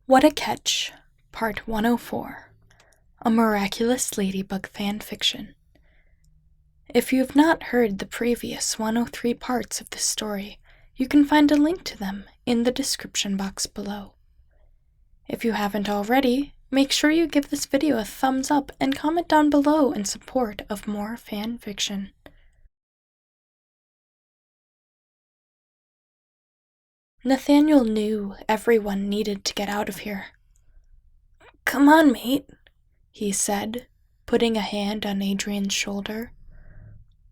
What a Catch, Part 104, a Miraculous Ladybug Fanfiction. If you have not heard the previous 103 parts of this story, you can find a link to them in the description box below. If you haven't already, make sure you give this video a thumbs up and comment down below in support of more fanfiction. Nathaniel knew everyone needed to get out of here. "Come on, mate," he said, putting a hand on Adrian's shoulder.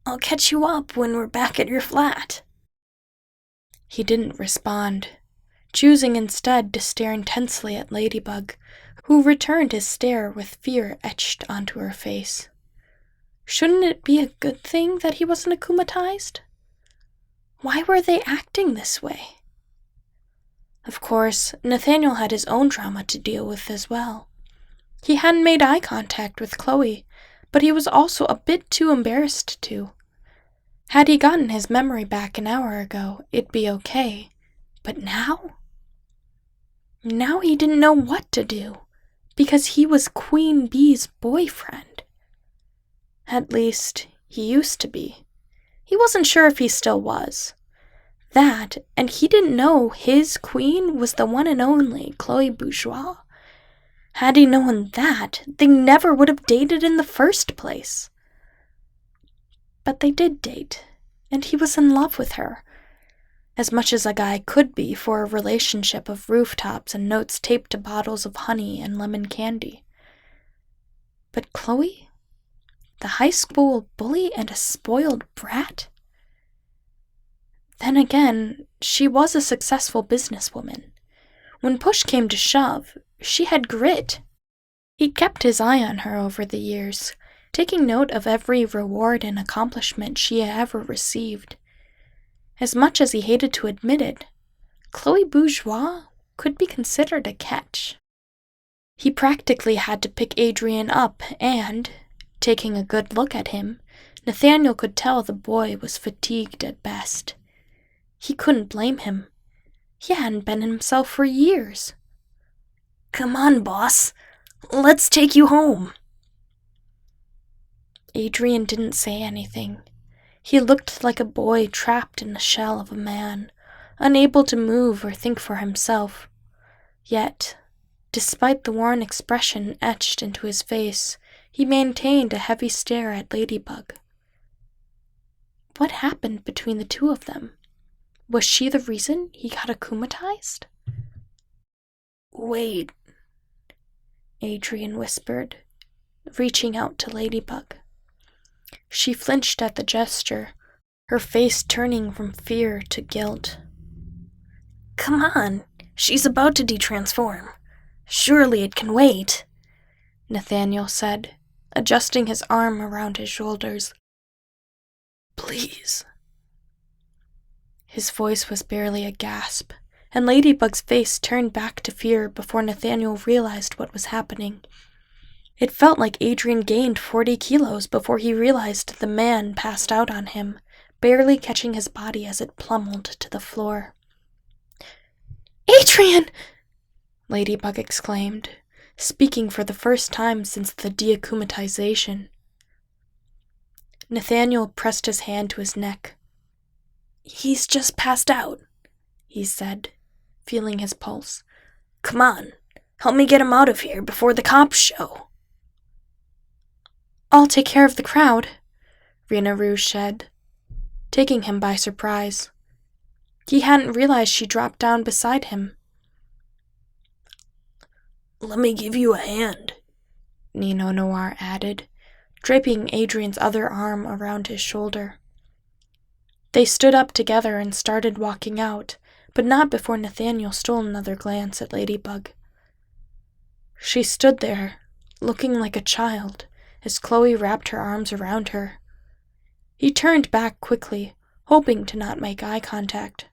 "I'll catch you up when we're back at your flat." He didn't respond, choosing instead to stare intensely at Ladybug, who returned his stare with fear etched onto her face. Shouldn't it be a good thing that he wasn't akumatized? Why were they acting this way? Of course, Nathaniel had his own drama to deal with as well. He hadn't made eye contact with Chloe, but he was also a bit too embarrassed to. Had he gotten his memory back an hour ago, it'd be okay. But now? Now he didn't know what to do, because he was Queen Bee's boyfriend. At least, he used to be. He wasn't sure if he still was. That, and he didn't know his queen was the one and only Chloe Bourgeois. Had he known that, they never would have dated in the first place. But they did date, and he was in love with her, as much as a guy could be for a relationship of rooftops and notes taped to bottles of honey and lemon candy. But Chloe? The high school bully and a spoiled brat? Then again, she was a successful businesswoman. When push came to shove, she had grit. He'd kept his eye on her over the years, taking note of every reward and accomplishment she had ever received. As much as he hated to admit it, Chloe Bourgeois could be considered a catch. He practically had to pick Adrian up and, taking a good look at him, Nathaniel could tell the boy was fatigued at best. He couldn't blame him. He hadn't been himself for years. "Come on, boss. Let's take you home." Adrian didn't say anything. He looked like a boy trapped in the shell of a man, unable to move or think for himself. Yet, despite the worn expression etched into his face, he maintained a heavy stare at Ladybug. What happened between the two of them? Was she the reason he got akumatized? "Wait," Adrian whispered, reaching out to Ladybug. She flinched at the gesture, her face turning from fear to guilt. "Come on, she's about to detransform. Surely it can wait," Nathaniel said, adjusting his arm around his shoulders. "Please." His voice was barely a gasp, and Ladybug's face turned back to fear before Nathaniel realized what was happening. It felt like Adrian gained 40 kilos before he realized the man passed out on him, barely catching his body as it plummeled to the floor. "Adrian!" Ladybug exclaimed, speaking for the first time since the deakumatization. Nathaniel pressed his hand to his neck. "He's just passed out," he said, feeling his pulse. "Come on, help me get him out of here before the cops show." "I'll take care of the crowd," Rena Rouge said, taking him by surprise. He hadn't realized she dropped down beside him. "Let me give you a hand," Nino Noir added, draping Adrian's other arm around his shoulder. They stood up together and started walking out, but not before Nathaniel stole another glance at Ladybug. She stood there, looking like a child, as Chloe wrapped her arms around her. He turned back quickly, hoping to not make eye contact.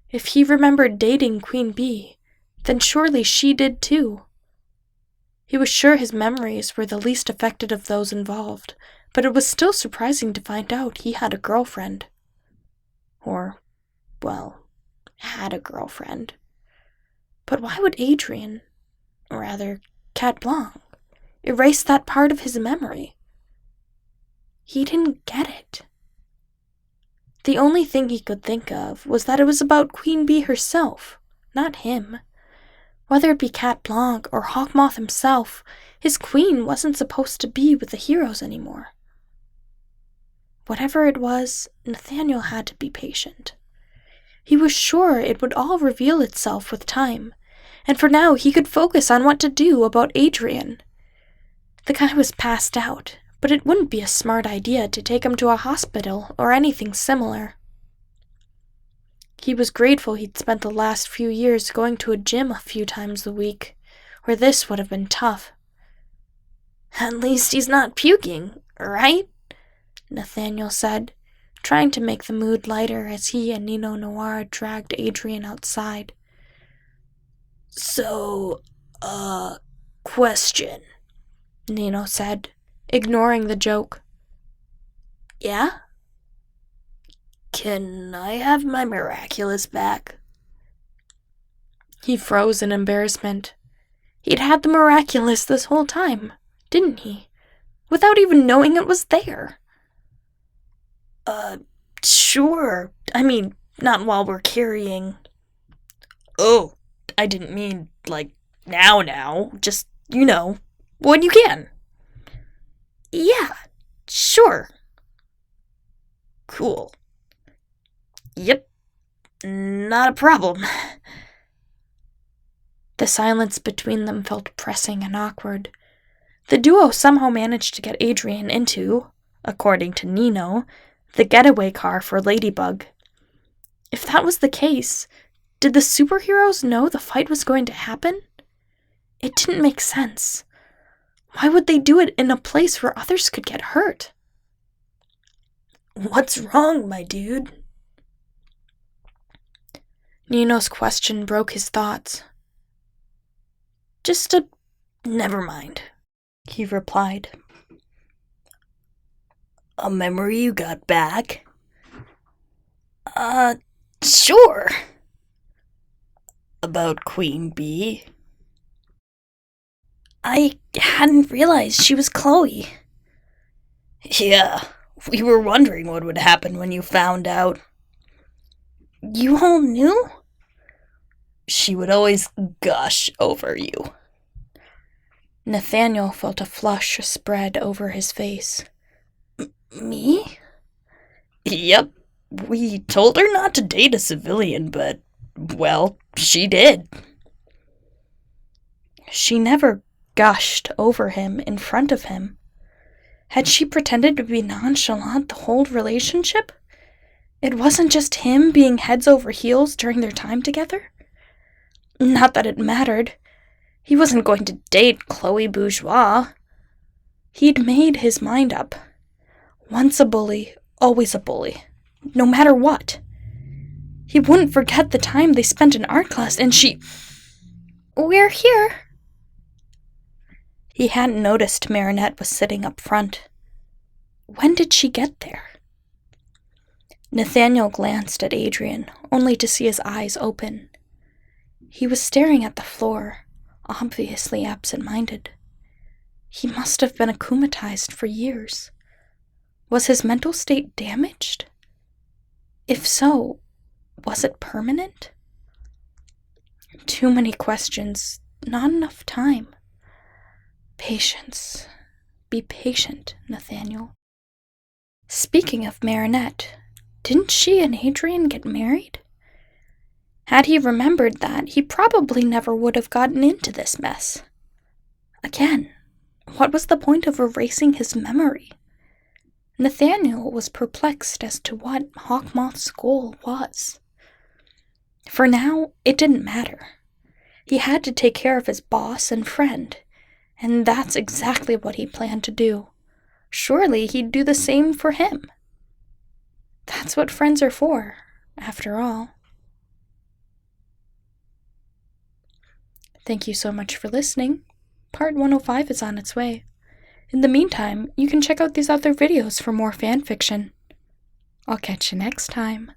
If he remembered dating Queen Bee, then surely she did too. He was sure his memories were the least affected of those involved, but it was still surprising to find out he had a girlfriend. Or, well, had a girlfriend. But why would Cat Blanc, erase that part of his memory? He didn't get it. The only thing he could think of was that it was about Queen Bee herself, not him. Whether it be Cat Blanc or Hawkmoth himself, his queen wasn't supposed to be with the heroes anymore. Whatever it was, Nathaniel had to be patient. He was sure it would all reveal itself with time, and for now he could focus on what to do about Adrian. The guy was passed out, but it wouldn't be a smart idea to take him to a hospital or anything similar. He was grateful he'd spent the last few years going to a gym a few times a week, where this would have been tough. "At least he's not puking, right?" Nathaniel said, trying to make the mood lighter as he and Nino Noir dragged Adrian outside. "So, question," Nino said, ignoring the joke. "Yeah? Can I have my Miraculous back?" He froze in embarrassment. He'd had the Miraculous this whole time, didn't he? Without even knowing it was there. Sure. I mean, not while we're carrying." "Oh, I didn't mean, like, now. Just, when you can." "Yeah, sure." "Cool. Yep, not a problem." The silence between them felt pressing and awkward. The duo somehow managed to get Adrian into, according to Nino, the getaway car for Ladybug. If that was the case, did the superheroes know the fight was going to happen? It didn't make sense. Why would they do it in a place where others could get hurt? "What's wrong, my dude?" Nino's question broke his thoughts. Never mind," he replied. "A memory you got back?" Sure." "About Queen Bee?" "I hadn't realized she was Chloe." "Yeah, we were wondering what would happen when you found out." "You all knew?" "She would always gush over you." Nathaniel felt a flush spread over his face. "Me?" "Yep. We told her not to date a civilian, but, well, she did." She never gushed over him in front of him. Had she pretended to be nonchalant the whole relationship? It wasn't just him being heads over heels during their time together? Not that it mattered. He wasn't going to date Chloe Bourgeois. He'd made his mind up. Once a bully, always a bully. No matter what. He wouldn't forget the time they spent in art class and she... "We're here." He hadn't noticed Marinette was sitting up front. When did she get there? Nathaniel glanced at Adrian, only to see his eyes open. He was staring at the floor, obviously absent-minded. He must have been akumatized for years. Was his mental state damaged? If so, was it permanent? Too many questions, not enough time. Patience. Be patient, Nathaniel. Speaking of Marinette, didn't she and Adrian get married? Had he remembered that, he probably never would have gotten into this mess. Again, what was the point of erasing his memory? Nathaniel was perplexed as to what Hawkmoth's goal was. For now, it didn't matter. He had to take care of his boss and friend, and that's exactly what he planned to do. Surely he'd do the same for him. That's what friends are for, after all. Thank you so much for listening. Part 105 is on its way. In the meantime, you can check out these other videos for more fanfiction. I'll catch you next time.